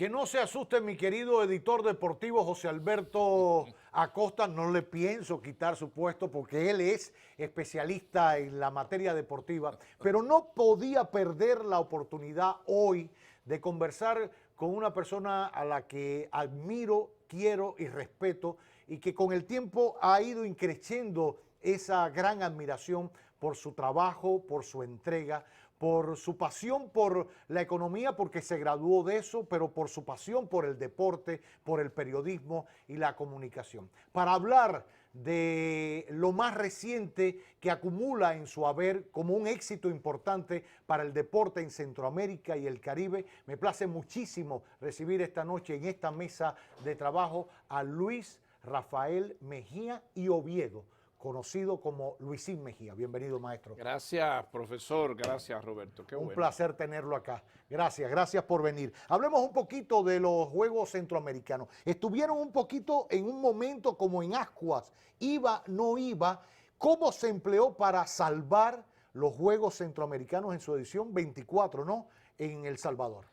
Que no se asuste mi querido editor deportivo José Alberto Acosta, no le pienso quitar su puesto porque él es especialista en la materia deportiva, pero no podía perder la oportunidad hoy de conversar con una persona a la que admiro, quiero y respeto y que con el tiempo ha ido increciendo esa gran admiración por su trabajo, por su entrega, por su pasión por la economía, porque se graduó de eso, pero por su pasión por el deporte, por el periodismo y la comunicación. Para hablar de lo más reciente que acumula en su haber como un éxito importante para el deporte en Centroamérica y el Caribe, me place muchísimo recibir esta noche en esta mesa de trabajo a Luis Rafael Mejía y Oviedo, conocido como Luisín Mejía. Bienvenido, maestro. Gracias, profesor. Gracias, Roberto. Qué Un bueno. placer tenerlo acá. Gracias por venir. Hablemos un poquito de los Juegos Centroamericanos. Estuvieron un poquito en un momento como en ascuas, iba, no iba. ¿Cómo se empleó para salvar los Juegos Centroamericanos en su edición 24, ¿no? En El Salvador.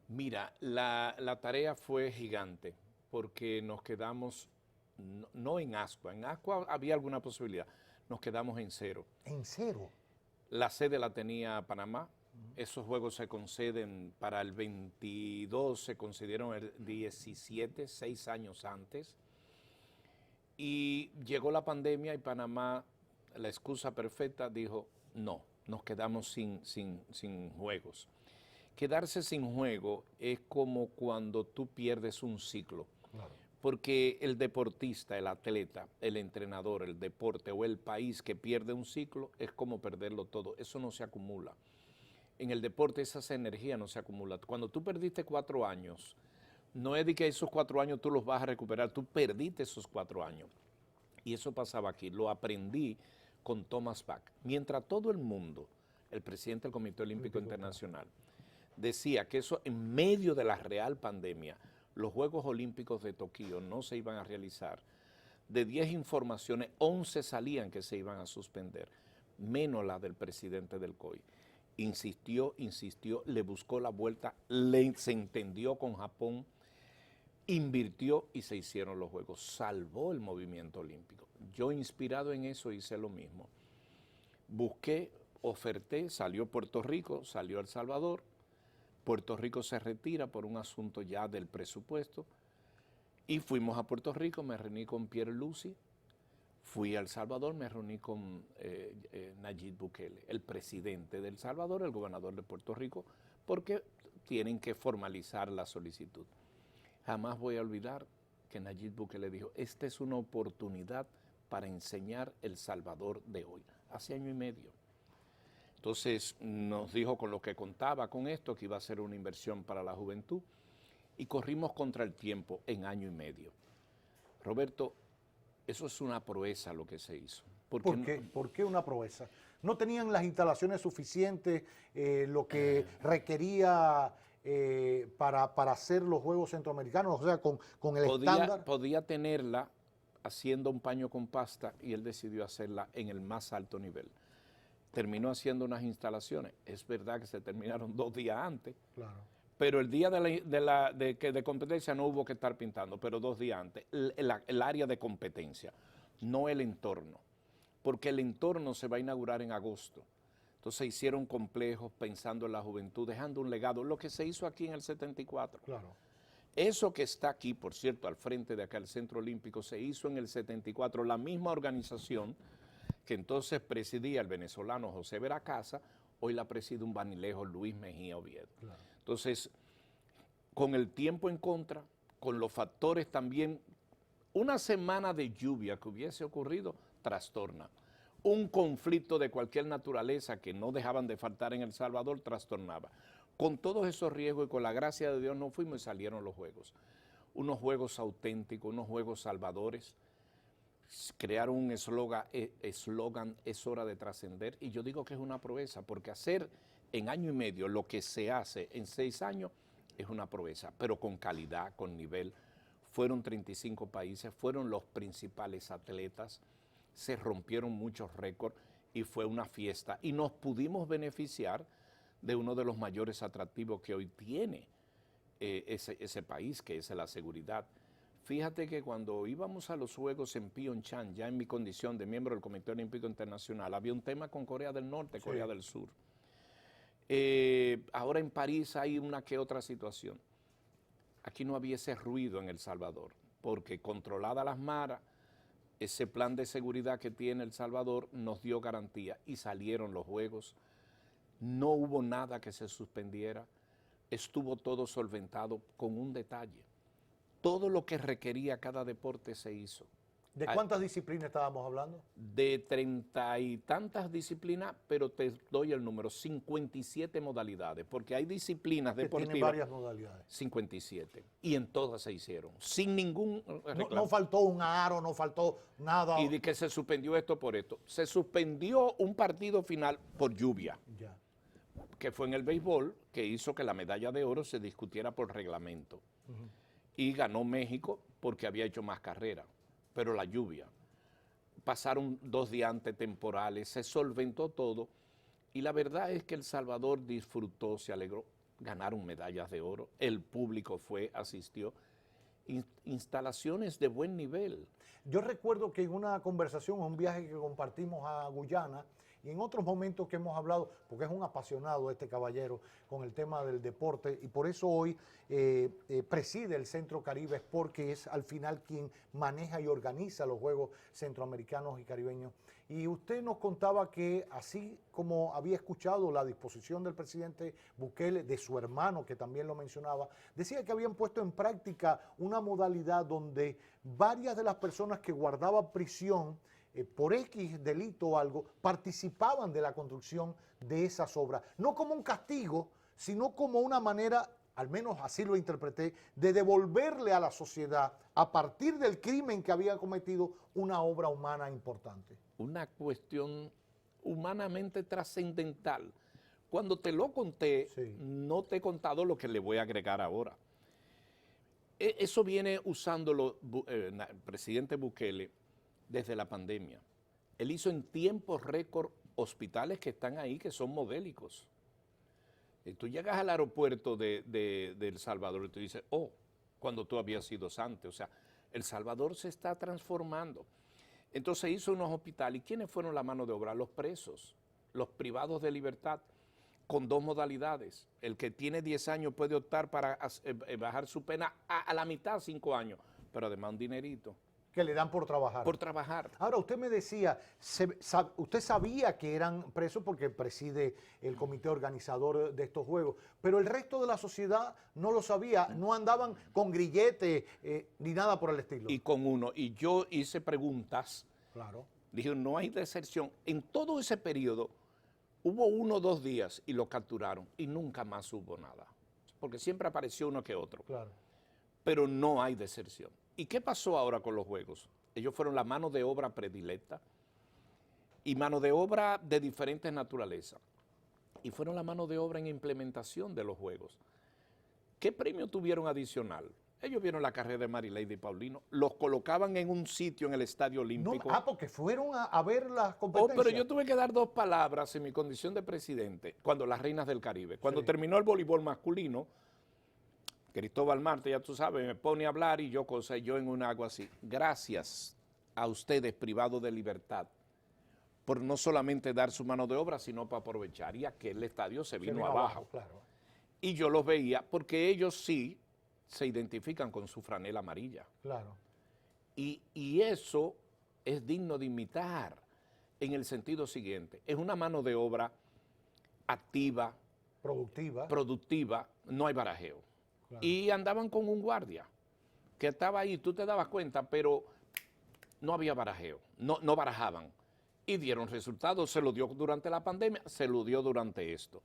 Mira, la tarea fue gigante porque nos quedamos, no en Ascua. En Ascua había alguna posibilidad. Nos quedamos en cero. ¿En cero? La sede la tenía Panamá. Esos juegos se conceden para el 22, se concedieron el 17, 6 años antes. Y llegó la pandemia y Panamá, la excusa perfecta, dijo, no, nos quedamos sin juegos. Quedarse sin juego es como cuando tú pierdes un ciclo. Claro. Porque el deportista, el atleta, el entrenador, el deporte o el país que pierde un ciclo es como perderlo todo. Eso no se acumula. En el deporte esa energía no se acumula. Cuando tú perdiste 4 años, no es de que esos 4 años tú los vas a recuperar, tú perdiste esos 4 años. Y eso pasaba aquí, lo aprendí con Thomas Bach. Mientras todo el mundo, el presidente del Comité Olímpico Internacional, decía que eso en medio de la real pandemia, los Juegos Olímpicos de Tokio no se iban a realizar. De 10 informaciones, 11 salían que se iban a suspender, menos la del presidente del COI. Insistió, le buscó la vuelta, se entendió con Japón, invirtió y se hicieron los Juegos. Salvó el movimiento olímpico. Yo, inspirado en eso, hice lo mismo. Busqué, oferté, salió Puerto Rico, salió El Salvador. Puerto Rico se retira por un asunto ya del presupuesto y fuimos a Puerto Rico, me reuní con Pierre Lucy, fui a El Salvador, me reuní con Nayib Bukele, el presidente de El Salvador, el gobernador de Puerto Rico, porque tienen que formalizar la solicitud. Jamás voy a olvidar que Nayib Bukele dijo, esta es una oportunidad para enseñar El Salvador de hoy, hace año y medio. Entonces nos dijo con lo que contaba con esto, que iba a ser una inversión para la juventud, y corrimos contra el tiempo en año y medio. Roberto, eso es una proeza lo que se hizo. ¿Por qué? ¿Por qué una proeza? ¿No tenían las instalaciones suficientes, lo que requería para hacer los Juegos Centroamericanos? O sea, con el estándar. Podía tenerla haciendo un paño con pasta y él decidió hacerla en el más alto nivel. Terminó haciendo unas instalaciones. Es verdad que se terminaron 2 días antes, Claro. pero el día de competencia no hubo que estar pintando, pero 2 días antes. El área de competencia, no el entorno, porque el entorno se va a inaugurar en agosto. Entonces hicieron complejos pensando en la juventud, dejando un legado, lo que se hizo aquí en el 74. Claro. Eso que está aquí, por cierto, al frente de acá, el Centro Olímpico, se hizo en el 74, la misma organización que entonces presidía el venezolano José Veracasa, hoy la preside un vanilejo Luis Mejía Oviedo. Claro. Entonces, con el tiempo en contra, con los factores también, una semana de lluvia que hubiese ocurrido, trastorna. Un conflicto de cualquier naturaleza que no dejaban de faltar en El Salvador, trastornaba. Con todos esos riesgos y con la gracia de Dios no fuimos y salieron los juegos. Unos juegos auténticos, unos juegos salvadores. Crearon un eslogan, es hora de trascender, y yo digo que es una proeza, porque hacer en año y medio lo que se hace en 6 años es una proeza, pero con calidad, con nivel. Fueron 35 países, fueron los principales atletas, se rompieron muchos récords y fue una fiesta, y nos pudimos beneficiar de uno de los mayores atractivos que hoy tiene ese país, que es la seguridad. Fíjate que cuando íbamos a los Juegos en Pyeongchang, ya en mi condición de miembro del Comité Olímpico Internacional, había un tema con Corea del Norte, Corea del Sur. Ahora en París hay una que otra situación. Aquí no había ese ruido en El Salvador, porque controlada las maras, ese plan de seguridad que tiene El Salvador nos dio garantía y salieron los Juegos. No hubo nada que se suspendiera, estuvo todo solventado con un detalle. Todo lo que requería cada deporte se hizo. ¿De cuántas disciplinas estábamos hablando? De 30 y tantas disciplinas, pero te doy el número, 57 modalidades, porque hay disciplinas deportivas. Tienen varias modalidades. 57, y en todas se hicieron, sin ningún reclamo. No faltó un aro, no faltó nada. Y de que se suspendió esto por esto. Se suspendió un partido final por lluvia, Ya. que fue en el béisbol, que hizo que la medalla de oro se discutiera por reglamento. Y ganó México porque había hecho más carrera, pero la lluvia. Pasaron 2 días temporales, se solventó todo, y la verdad es que El Salvador disfrutó, se alegró, ganaron medallas de oro, el público fue, asistió, instalaciones de buen nivel. Yo recuerdo que en una conversación, un viaje que compartimos a Guyana, y en otros momentos que hemos hablado, porque es un apasionado este caballero con el tema del deporte, y por eso hoy preside el Centro Caribe Sport, que es al final quien maneja y organiza los Juegos Centroamericanos y Caribeños. Y usted nos contaba que así como había escuchado la disposición del presidente Bukele, de su hermano, que también lo mencionaba, decía que habían puesto en práctica una modalidad donde varias de las personas que guardaban prisión por X delito o algo, participaban de la construcción de esas obras. No como un castigo, sino como una manera, al menos así lo interpreté, de devolverle a la sociedad, a partir del crimen que había cometido, una obra humana importante. Una cuestión humanamente trascendental. Cuando te lo conté, no te he contado lo que le voy a agregar ahora. Eso viene usándolo el presidente Bukele desde la pandemia. Él hizo en tiempo récord hospitales que están ahí, que son modélicos. Tú llegas al aeropuerto de El Salvador y tú dices, oh, cuando tú habías ido antes. O sea, El Salvador se está transformando. Entonces hizo unos hospitales. ¿Y quiénes fueron la mano de obra? Los presos, los privados de libertad, con 2 modalidades. El que tiene 10 años puede optar para bajar su pena a la mitad, 5 años, pero además un dinerito. Que le dan por trabajar. Por trabajar. Ahora, usted me decía, usted sabía que eran presos porque preside el comité organizador de estos juegos, pero el resto de la sociedad no lo sabía, no andaban con grillete ni nada por el estilo. Y con uno, y yo hice preguntas. Claro. Dije, no hay deserción. En todo ese periodo hubo 1 o 2 días y lo capturaron y nunca más hubo nada, porque siempre apareció uno que otro. Claro. Pero no hay deserción. ¿Y qué pasó ahora con los Juegos? Ellos fueron la mano de obra predilecta y mano de obra de diferentes naturalezas. Y fueron la mano de obra en implementación de los Juegos. ¿Qué premio tuvieron adicional? Ellos vieron la carrera de Marilady Paulino, los colocaban en un sitio en el Estadio Olímpico. No, porque fueron a ver las competencias. Pero yo tuve que dar 2 palabras en mi condición de presidente, cuando las Reinas del Caribe. Cuando terminó el voleibol masculino, Cristóbal Marte, ya tú sabes, me pone a hablar y yo en un agua así. Gracias a ustedes, privados de libertad, por no solamente dar su mano de obra, sino para aprovechar. Y aquel estadio se vino abajo. Claro. Y yo los veía porque ellos sí se identifican con su franela amarilla. Claro. Y eso es digno de imitar en el sentido siguiente. Es una mano de obra activa, productiva, no hay barajeo. Claro. Y andaban con un guardia que estaba ahí, tú te dabas cuenta, pero no había barajeo, no barajaban. Y dieron resultados, se lo dio durante la pandemia, se lo dio durante esto.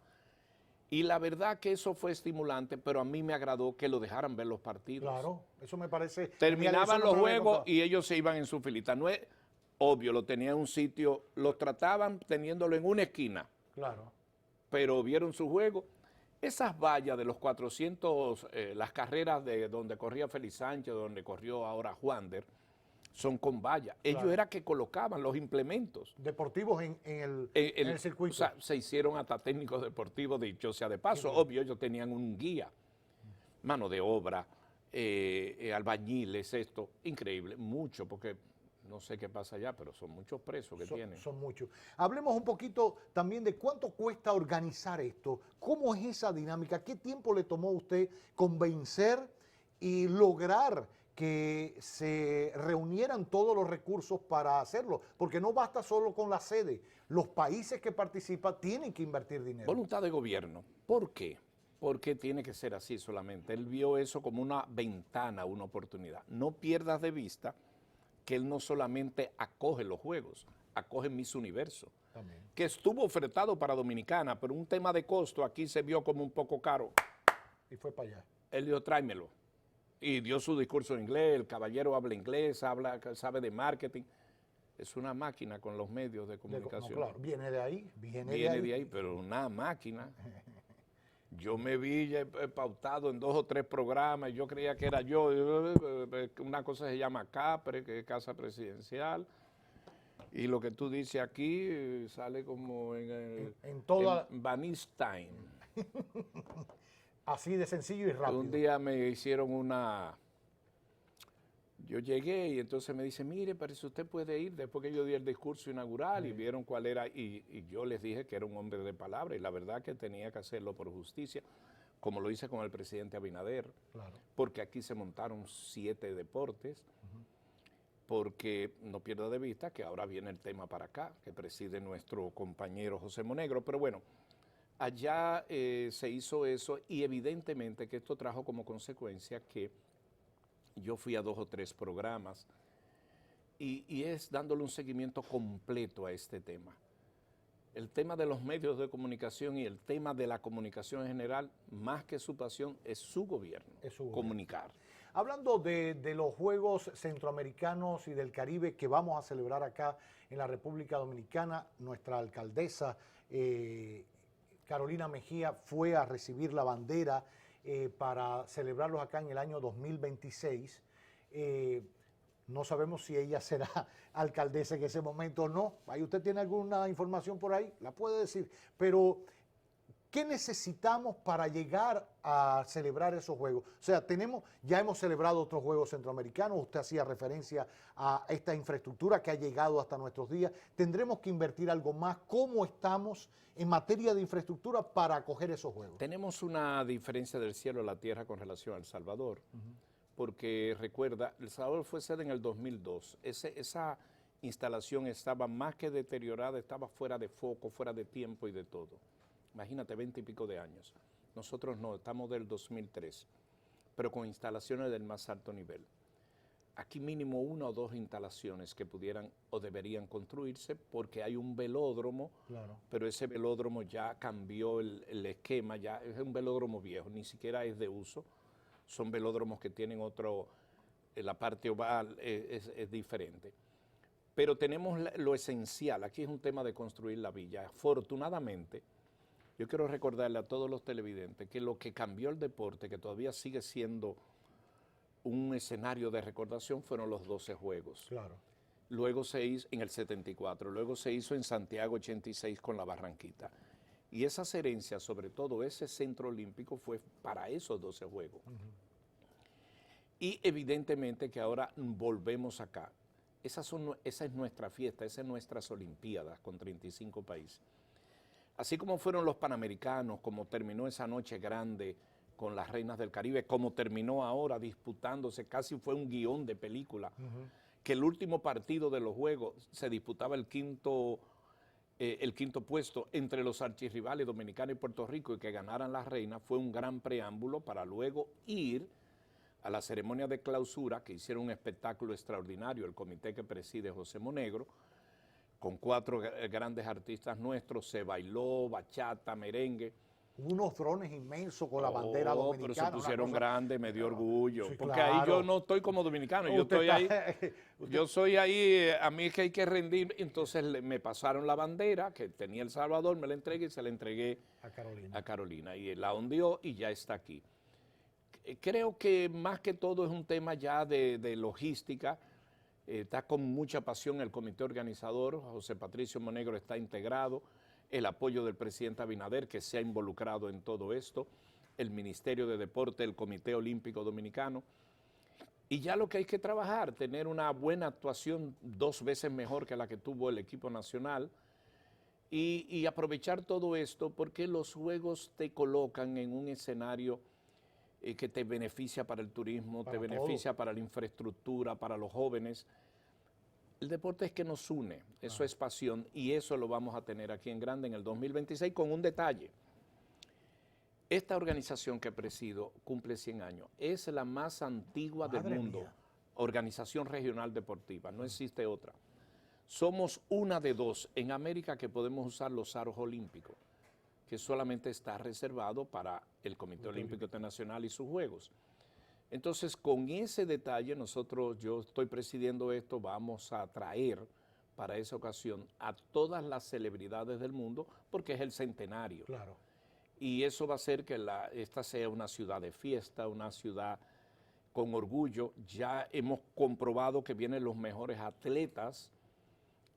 Y la verdad que eso fue estimulante, pero a mí me agradó que lo dejaran ver los partidos. Claro, eso me parece... Terminaban los juegos y ellos se iban en su filita. No es obvio, lo tenían en un sitio, lo trataban teniéndolo en una esquina. Claro. Pero vieron su juego. Esas vallas de los 400, las carreras de donde corría Félix Sánchez, donde corrió ahora Juander, son con vallas. Ellos era que colocaban los implementos. Deportivos en el circuito. O sea, se hicieron hasta técnicos deportivos, dicho sea de paso. Obvio, ellos tenían un guía. mano de obra, albañiles, esto, increíble, mucho, porque no sé qué pasa allá, pero son muchos presos que tienen. Son muchos. Hablemos un poquito también de cuánto cuesta organizar esto, cómo es esa dinámica, qué tiempo le tomó a usted convencer y lograr que se reunieran todos los recursos para hacerlo, porque no basta solo con la sede, los países que participan tienen que invertir dinero. Voluntad de gobierno. ¿Por qué? Porque tiene que ser así solamente. Él vio eso como una ventana, una oportunidad. No pierdas de vista que él no solamente acoge los juegos, acoge Miss Universo, También. que estuvo ofertado para Dominicana, pero un tema de costo aquí se vio como un poco caro. Y fue para allá. Él dijo, tráemelo. Y dio su discurso en inglés, el caballero habla inglés, sabe de marketing. Es una máquina con los medios de comunicación. No, claro, viene de ahí, viene de ahí, pero una máquina. Yo me vi ya pautado en 2 o 3 programas y yo creía que era yo. Una cosa se llama CAPRE, que es Casa Presidencial, y lo que tú dices aquí sale como en toda... en Banistine. Así de sencillo y rápido. Un día me hicieron una... Yo llegué y entonces me dice, mire, parece usted puede ir, después que yo di el discurso inaugural y vieron cuál era, y yo les dije que era un hombre de palabra y la verdad que tenía que hacerlo por justicia, como lo hice con el presidente Abinader, Claro. porque aquí se montaron 7 deportes, porque no pierda de vista que ahora viene el tema para acá, que preside nuestro compañero José Monegro, pero bueno, allá se hizo eso y evidentemente que esto trajo como consecuencia que yo fui a 2 o 3 programas y es dándole un seguimiento completo a este tema. El tema de los medios de comunicación y el tema de la comunicación en general, más que su pasión, es su gobierno, comunicar. Hablando de los Juegos Centroamericanos y del Caribe que vamos a celebrar acá en la República Dominicana, nuestra alcaldesa Carolina Mejía fue a recibir la bandera para celebrarlos acá en el año 2026. No sabemos si ella será alcaldesa en ese momento o no. Ahí usted tiene alguna información por ahí, la puede decir. Pero, ¿qué necesitamos para llegar a celebrar esos juegos? O sea, ya hemos celebrado otros Juegos Centroamericanos, usted hacía referencia a esta infraestructura que ha llegado hasta nuestros días. ¿Tendremos que invertir algo más? ¿Cómo estamos en materia de infraestructura para acoger esos juegos? Tenemos una diferencia del cielo a la tierra con relación a El Salvador, porque recuerda, El Salvador fue sede en el 2002. Esa instalación estaba más que deteriorada, estaba fuera de foco, fuera de tiempo y de todo. Imagínate, 20 y pico de años. Nosotros no, estamos del 2003, pero con instalaciones del más alto nivel. Aquí mínimo 1 o 2 instalaciones que pudieran o deberían construirse porque hay un velódromo, claro, pero ese velódromo ya cambió el esquema, ya es un velódromo viejo, ni siquiera es de uso. Son velódromos que tienen otro, la parte oval es diferente. Pero tenemos lo esencial, aquí es un tema de construir la villa. Afortunadamente, yo quiero recordarle a todos los televidentes que lo que cambió el deporte, que todavía sigue siendo un escenario de recordación, fueron los 12 Juegos. Claro. Luego se hizo en el 74, luego se hizo en Santiago 86 con la Barranquita. Y esas herencias, sobre todo ese centro olímpico, fue para esos 12 Juegos. Y evidentemente que ahora volvemos acá. Esa es nuestra fiesta, esas son nuestras Olimpiadas con 35 países. Así como fueron los Panamericanos, como terminó esa noche grande con las Reinas del Caribe, como terminó ahora disputándose, casi fue un guión de película, que el último partido de los Juegos se disputaba el quinto puesto entre los archirrivales Dominicana y Puerto Rico y que ganaran las Reinas, fue un gran preámbulo para luego ir a la ceremonia de clausura, que hicieron un espectáculo extraordinario, el comité que preside José Monegro, con 4 grandes artistas nuestros, se bailó, bachata, merengue. Unos drones inmensos con la bandera dominicana. Pero se pusieron grandes, me dio orgullo. Sí, porque claro. ahí yo no estoy como dominicano, yo estoy ahí. Yo soy ahí, a mí es que hay que rendir. Entonces me pasaron la bandera que tenía El Salvador, me la entregué y se la entregué a Carolina. Y la ondeó y ya está aquí. Creo que más que todo es un tema ya de logística. Está con mucha pasión el comité organizador, José Patricio Monegro está integrado, el apoyo del presidente Abinader que se ha involucrado en todo esto, el Ministerio de Deporte, el Comité Olímpico Dominicano. Y ya lo que hay que trabajar, tener una buena actuación 2 veces mejor que la que tuvo el equipo nacional y aprovechar todo esto porque los Juegos te colocan en un escenario que te beneficia para el turismo, te beneficia para la infraestructura, para los jóvenes. El deporte es que nos une, eso es pasión y eso lo vamos a tener aquí en grande en el 2026 con un detalle. Esta organización que presido cumple 100 años, es la más antigua del mundo, organización regional deportiva, no existe otra. Somos una de 2 en América que podemos usar los aros olímpicos, que solamente está reservado para el Comité Olímpico Internacional y sus Juegos. Entonces, con ese detalle, yo estoy presidiendo esto, vamos a traer para esa ocasión a todas las celebridades del mundo, porque es el centenario. Claro. Y eso va a hacer que esta sea una ciudad de fiesta, una ciudad con orgullo. Ya hemos comprobado que vienen los mejores atletas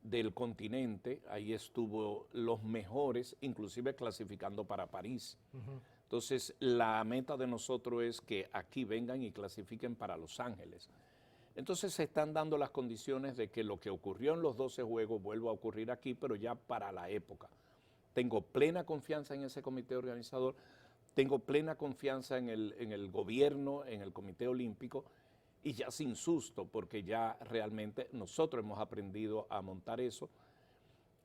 del continente, ahí estuvo los mejores, inclusive clasificando para París. Entonces, la meta de nosotros es que aquí vengan y clasifiquen para Los Ángeles. Entonces, se están dando las condiciones de que lo que ocurrió en los 12 Juegos vuelva a ocurrir aquí, pero ya para la época. Tengo plena confianza en ese comité organizador, tengo plena confianza en el gobierno, en el Comité Olímpico, y ya sin susto, porque ya realmente nosotros hemos aprendido a montar eso.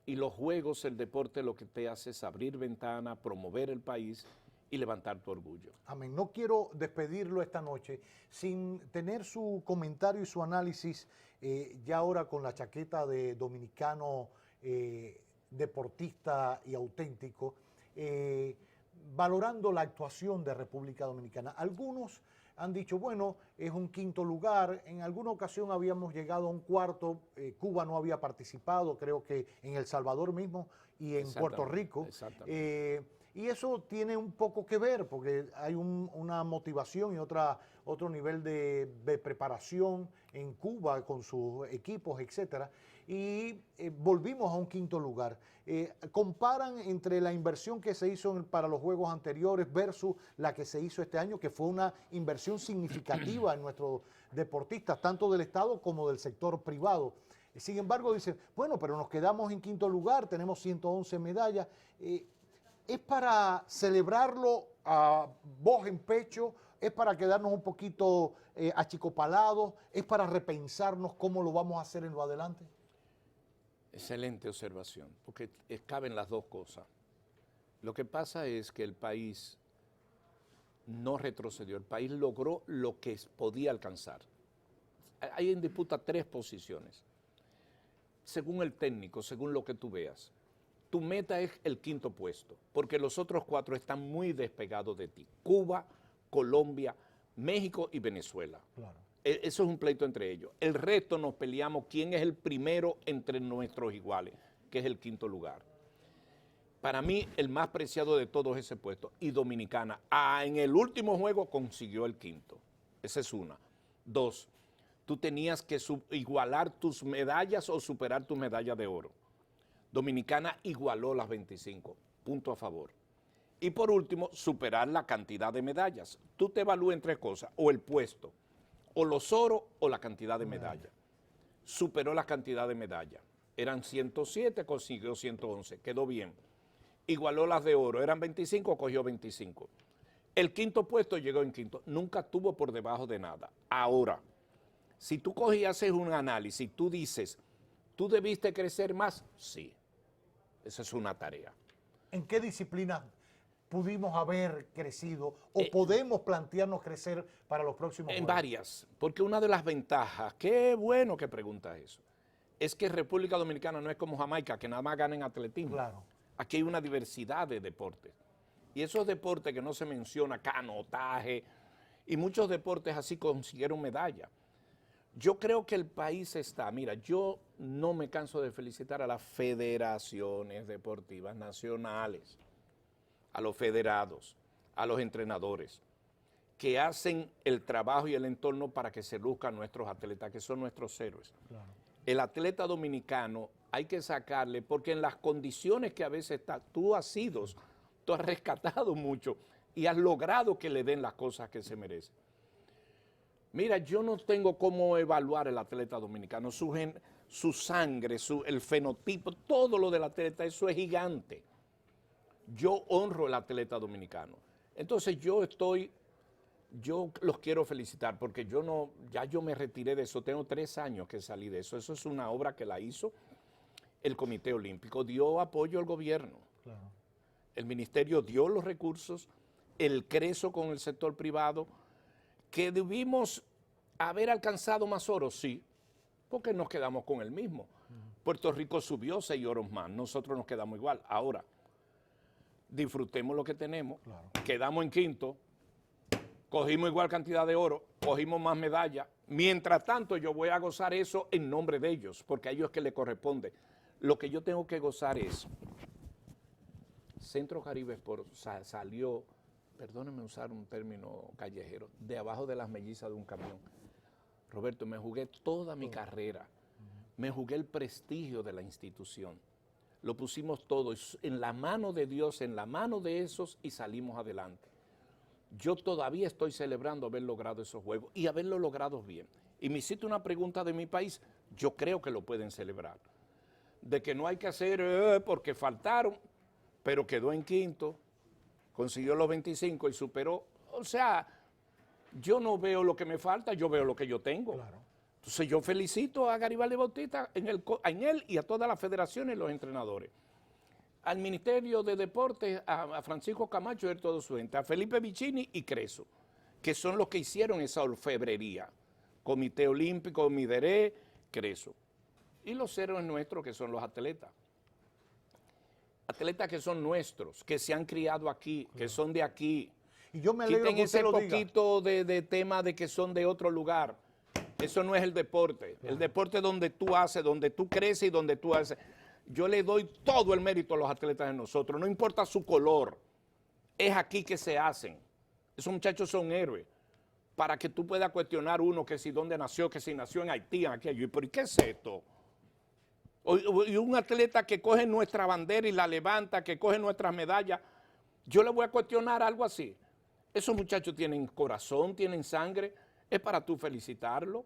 Y los juegos, el deporte, lo que te hace es abrir ventanas, promover el país y levantar tu orgullo. Amén. No quiero despedirlo esta noche sin tener su comentario y su análisis, ya ahora con la chaqueta de dominicano deportista y auténtico, valorando la actuación de República Dominicana. Algunos han dicho, bueno, es un 5º lugar, en alguna ocasión habíamos llegado a un 4º, Cuba no había participado, creo que en El Salvador mismo y en Puerto Rico. Y eso tiene un poco que ver, porque hay una motivación y otro nivel de preparación en Cuba con sus equipos, etcétera. Y volvimos a un 5º lugar. Comparan entre la inversión que se hizo para los juegos anteriores versus la que se hizo este año, que fue una inversión significativa en nuestros deportistas, tanto del Estado como del sector privado. Sin embargo, dicen, bueno, pero nos quedamos en 5º lugar, tenemos 111 medallas. ¿Es para celebrarlo a voz en pecho? ¿Es para quedarnos un poquito achicopalados? ¿Es para repensarnos cómo lo vamos a hacer en lo adelante? Excelente observación, porque caben las dos cosas. Lo que pasa es que el país no retrocedió, el país logró lo que podía alcanzar. Hay en disputa 3 posiciones, según el técnico, según lo que tú veas. Tu meta es el 5º puesto, porque los otros 4 están muy despegados de ti. Cuba, Colombia, México y Venezuela. Claro. Eso es un pleito entre ellos. El resto nos peleamos quién es el primero entre nuestros iguales, que es el 5º lugar. Para mí, el más preciado de todos es ese puesto. Y Dominicana, en el último juego consiguió el 5º. Esa es una. 2, tú tenías que igualar tus medallas o superar tus medallas de oro. Dominicana igualó las 25, punto a favor. Y por último, superar la cantidad de medallas. Tú te evalúas en 3 cosas, o el puesto, o los oros, o la cantidad de medallas. Superó la cantidad de medallas. Eran 107, consiguió 111, quedó bien. Igualó las de oro, eran 25, cogió 25. El 5º puesto llegó en 5º, nunca estuvo por debajo de nada. Ahora, si tú coges y haces un análisis, tú dices, ¿tú debiste crecer más? Sí, esa es una tarea. ¿En qué disciplina pudimos haber crecido o podemos plantearnos crecer para los próximos años? En juegos? Varias, porque una de las ventajas, qué bueno que preguntas eso, es que República Dominicana no es como Jamaica, que nada más gana en atletismo. Claro. Aquí hay una diversidad de deportes. Y esos deportes que no se menciona, canotaje, y muchos deportes así consiguieron medalla. Yo creo que el país está, mira, yo no me canso de felicitar a las federaciones deportivas nacionales, a los federados, a los entrenadores, que hacen el trabajo y el entorno para que se luzcan nuestros atletas, que son nuestros héroes. Claro. El atleta dominicano hay que sacarle, porque en las condiciones que a veces está, tú has rescatado mucho y has logrado que le den las cosas que se merecen. Mira, yo no tengo cómo evaluar el atleta dominicano, su sangre, el fenotipo, todo lo del atleta, eso es gigante. Yo honro el atleta dominicano. Entonces yo los quiero felicitar porque ya yo me retiré de eso, tengo 3 años que salí de eso. Eso es una obra que la hizo el Comité Olímpico, dio apoyo al gobierno. Claro. El ministerio dio los recursos, el CRESO con el sector privado, que debimos haber alcanzado más oro, sí, porque nos quedamos con el mismo. Puerto Rico subió 6 oros más, nosotros nos quedamos igual. Ahora, disfrutemos lo que tenemos, claro. Quedamos en quinto, cogimos igual cantidad de oro, cogimos más medallas. Mientras tanto, yo voy a gozar eso en nombre de ellos, porque a ellos es que les corresponde. Lo que yo tengo que gozar es, Centro Caribe Sport salió, perdónenme usar un término callejero, de abajo de las mellizas de un camión. Roberto, me jugué toda mi carrera, me jugué el prestigio de la institución. Lo pusimos todo en la mano de Dios, en la mano de esos, y salimos adelante. Yo todavía estoy celebrando haber logrado esos juegos y haberlo logrado bien. Y me hiciste una pregunta de mi país, yo creo que lo pueden celebrar. De que no hay que hacer porque faltaron, pero quedó en quinto, consiguió los 25 y superó. O sea, yo no veo lo que me falta, yo veo lo que yo tengo. Claro. Entonces yo felicito a Garibaldi Bautista en él y a todas las federaciones y los entrenadores. Al Ministerio de Deportes, a Francisco Camacho y a toda su gente, a Felipe Vicini y Creso, que son los que hicieron esa orfebrería. Comité Olímpico, Mideré, Creso. Y los héroes nuestros, que son los atletas. Atletas que son nuestros, que se han criado aquí, que son de aquí. Y yo me alegro quiten que ese lo poquito de tema de que son de otro lugar. Eso no es el deporte. Claro. El deporte es donde tú haces, donde tú creces y donde tú haces. Yo le doy todo el mérito a los atletas de nosotros, no importa su color. Es aquí que se hacen. Esos muchachos son héroes. Para que tú puedas cuestionar uno que si dónde nació, que si nació en Haití, en aquello. ¿Pero y qué es esto? Y un atleta que coge nuestra bandera y la levanta, que coge nuestras medallas, yo le voy a cuestionar algo así. Esos muchachos tienen corazón, tienen sangre, es para tú felicitarlo.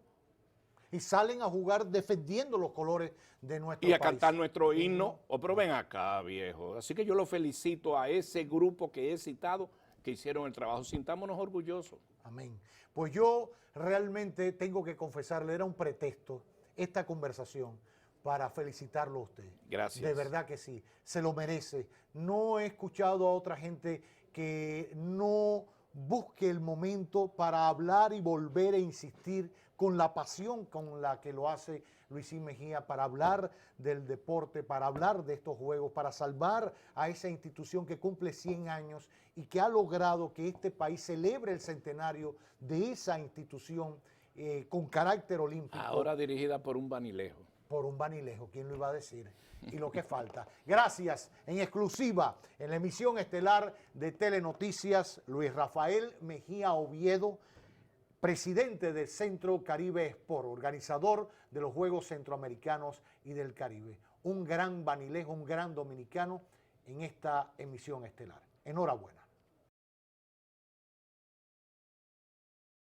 Y salen a jugar defendiendo los colores de nuestro país. Y a cantar nuestro himno. Pero ven acá, viejo. Así que yo lo felicito a ese grupo que he citado, que hicieron el trabajo. Sintámonos orgullosos. Amén. Pues yo realmente tengo que confesarle, era un pretexto esta conversación para felicitarlo a usted. Gracias. De verdad que sí, se lo merece. No he escuchado a otra gente que no busque el momento para hablar y volver a insistir con la pasión con la que lo hace Luisín Mejía, para hablar del deporte, para hablar de estos juegos, para salvar a esa institución que cumple 100 años y que ha logrado que este país celebre el centenario de esa institución con carácter olímpico. Ahora dirigida por un Banilejo. Por un Banilejo, ¿quién lo iba a decir? Y lo que falta. Gracias, en exclusiva, en la emisión estelar de Telenoticias, Luis Rafael Mejía Oviedo, presidente del Centro Caribe Sport, organizador de los Juegos Centroamericanos y del Caribe. Un gran Banilejo, un gran dominicano en esta emisión estelar. Enhorabuena.